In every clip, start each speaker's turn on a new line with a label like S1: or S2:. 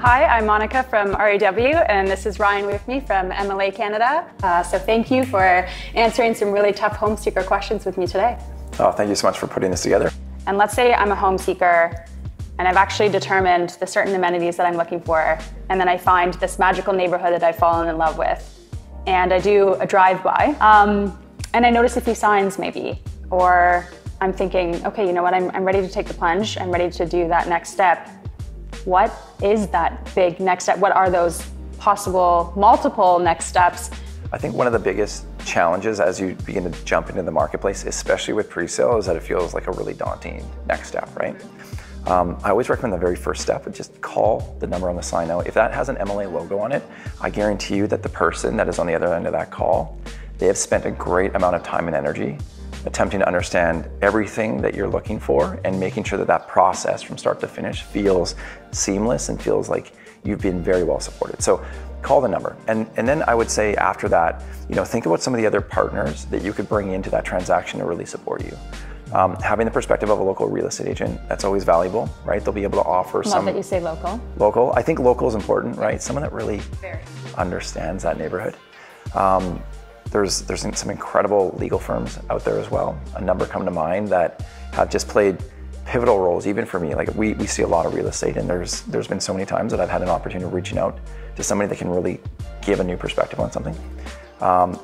S1: Hi, I'm Monika from REW, and this is Ryan with me from MLA Canada. So thank you for answering some really tough home seeker questions with me today.
S2: Oh, thank you so much for putting this together.
S1: And let's say I'm a home seeker, and I've actually determined the certain amenities that I'm looking for, and then I find this magical neighborhood that I've fallen in love with. And I do a drive-by, and I notice a few signs maybe, or I'm thinking, okay, you know what, I'm ready to take the plunge, I'm ready to do that next step. What is that big next step? What are those possible multiple next steps?
S2: I think one of the biggest challenges as you begin to jump into the marketplace, especially with pre-sale, is that it feels like a really daunting next step, right? I always recommend the very first step, just call the number on the sign out. If that has an MLA logo on it, I guarantee you that the person that is on the other end of that call, they have spent a great amount of time and energy attempting to understand everything that you're looking for and making sure that that process from start to finish feels seamless and feels like you've been very well supported. So call the number. And then I would say after that, think about some of the other partners that you could bring into that transaction to really support you. Having the perspective of a local real estate agent, that's always valuable, right? They'll be able to offer
S1: Love that you say local.
S2: Local. I think local is important, right? Someone that really understands that neighborhood. There's some incredible legal firms out there as well. A number come to mind that have just played pivotal roles, even for me. Like we see a lot of real estate, and there's been so many times that I've had an opportunity of reaching out to somebody that can really give a new perspective on something.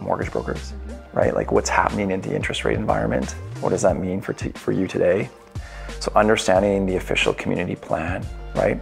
S2: Mortgage brokers, right? Like what's happening in the interest rate environment? What does that mean for you today? So understanding the official community plan, right?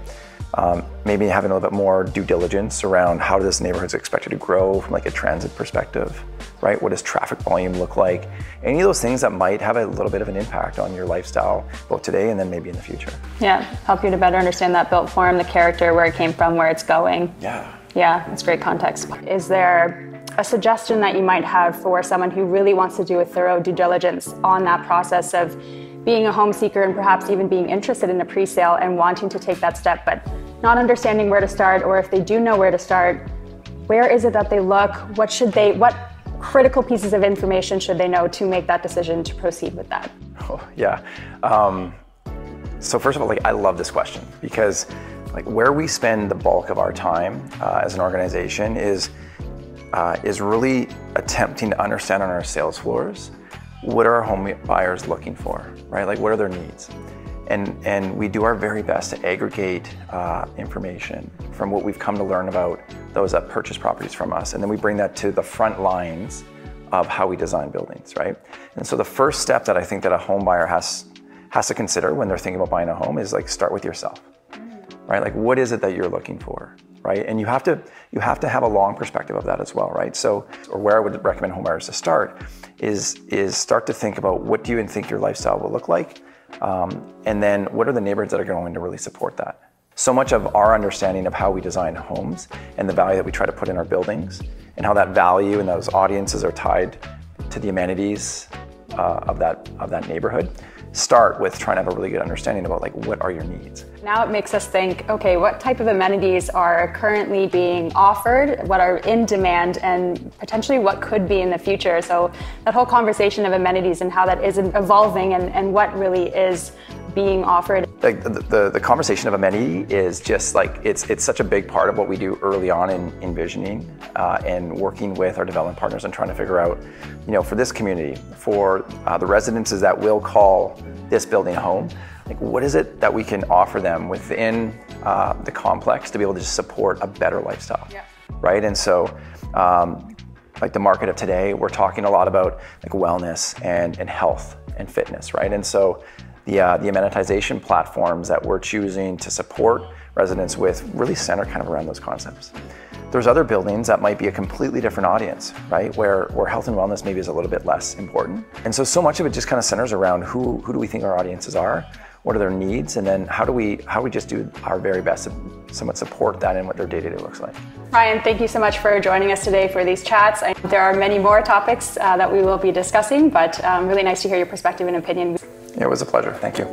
S2: Maybe having a little bit more due diligence around how this neighborhood is expected to grow from like a transit perspective, right? What does traffic volume look like? Any of those things that might have a little bit of an impact on your lifestyle, both today and then maybe in the future. Yeah,
S1: help you to better understand that built form, the character, where it came from, where it's going.
S2: Yeah,
S1: that's great context. Is there a suggestion that you might have for someone who really wants to do a thorough due diligence on that process of being a home seeker and perhaps even being interested in a pre-sale and wanting to take that step, but not understanding where to start, or if they do know where to start, where is it that they look? What critical pieces of information should they know to make that decision to proceed with that?
S2: Oh, yeah. So first of all, I love this question because where we spend the bulk of our time as an organization is really attempting to understand on our sales floors, what are our home buyers looking for, right? What are their needs? And we do our very best to aggregate information from what we've come to learn about those that purchase properties from us. And then we bring that to the front lines of how we design buildings, right? And so the first step that I think that a home buyer has to consider when they're thinking about buying a home is start with yourself, right? What is it that you're looking for, right? And you have to have a long perspective of that as well, right? So, or where I would recommend home buyers to start is start to think about what do you think your lifestyle will look like? And then what are the neighborhoods that are going to really support that? So much of our understanding of how we design homes and the value that we try to put in our buildings and how that value and those audiences are tied to the amenities of that neighborhood start with trying to have a really good understanding about what are your needs.
S1: Now it makes us think, okay, what type of amenities are currently being offered, what are in demand, and potentially what could be in the future. So that whole conversation of amenities and how that is evolving and what really is being offered.
S2: The conversation of amenity is just it's such a big part of what we do early on in envisioning and working with our development partners and trying to figure out, for this community, for the residences that will call this building home, what is it that we can offer them within the complex to be able to just support a better lifestyle, right? And so the market of today, we're talking a lot about wellness and health and fitness, right? And so the amenitization platforms that we're choosing to support residents with really center kind of around those concepts. There's other buildings that might be a completely different audience, right? Where health and wellness maybe is a little bit less important. And so much of it just kind of centers around who do we think our audiences are, what are their needs, and then how do we just do our very best to somewhat support that and what their day-to-day looks like.
S1: Ryan, thank you so much for joining us today for these chats. There are many more topics that we will be discussing, but really nice to hear your perspective and opinion.
S2: It was a pleasure. Thank you.